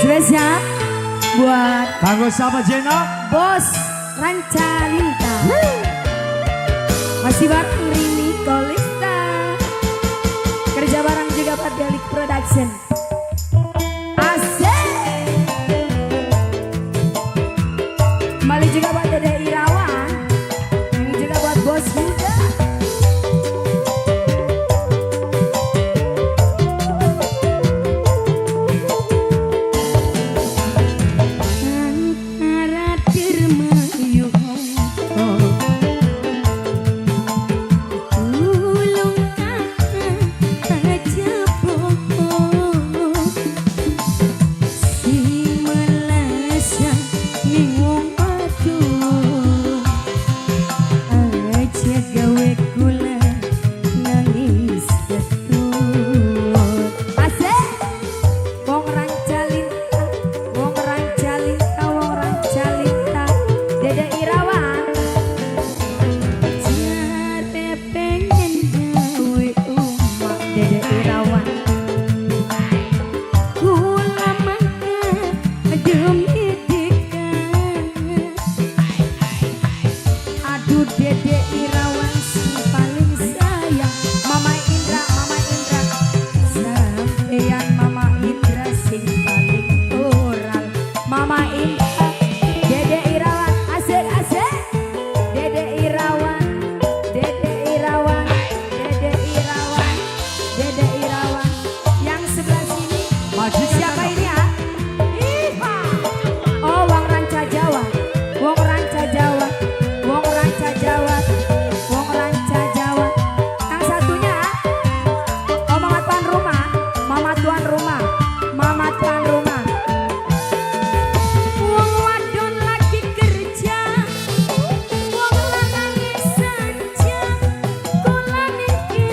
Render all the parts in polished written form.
Spesial buat kanggo sama Jena Bos Rancalinta. Masih bareng Rini Kolista. Kerja bareng juga Pak Delik Production. Asik. Kembali juga buat Dede Irawan. Ini juga buat Bos Muda. Dede Irawan si paling sayang, Mama Indra sampeyan Mama Indra sing paling oral. Mama Indra, Dede Irawan, asik asik. Dede Irawan, Dede Irawan, Dede Irawan, Dede Irawan. Yang sebelah sini siapa ini ya? Iva. Oh, Wong Ranca Jawa, Wong Ranca Jawa. Wong Ranca Jawa, Wong Ranca Jawa. Yang satunya, oh Mama Tuan Rumah, Mama Tuan Rumah, Mama Tuan Rumah. Wong wadon lagi kerja, wong lanang saja. Kula niki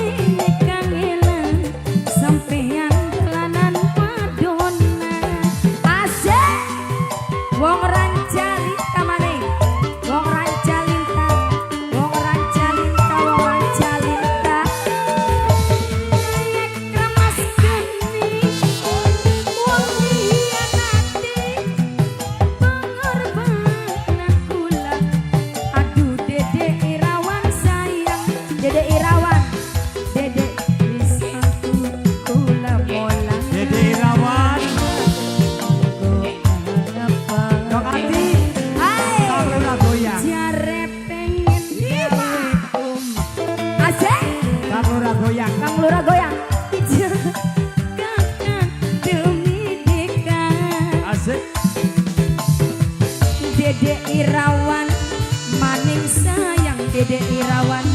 kangelan, sampeyan dolanan wadona. Asik, Wong Ranca Linta maneh, Wong Ranca Linta, Wong Ranca Linta, Wong Ranca Linta. Nek kremas geni, wong hianati, pengorbanan kula. Aduh Dede Irawan sayang, Dede Irawan, Dede bisa kula molang. Dede Irawan Dok Ati Taruna goyang Jare pengen gawe asik. Kang Lurah goyang Kang Lurah goyang. Kakak demi dekat. asik Dede Irawan maning sayang, Dede Irawan.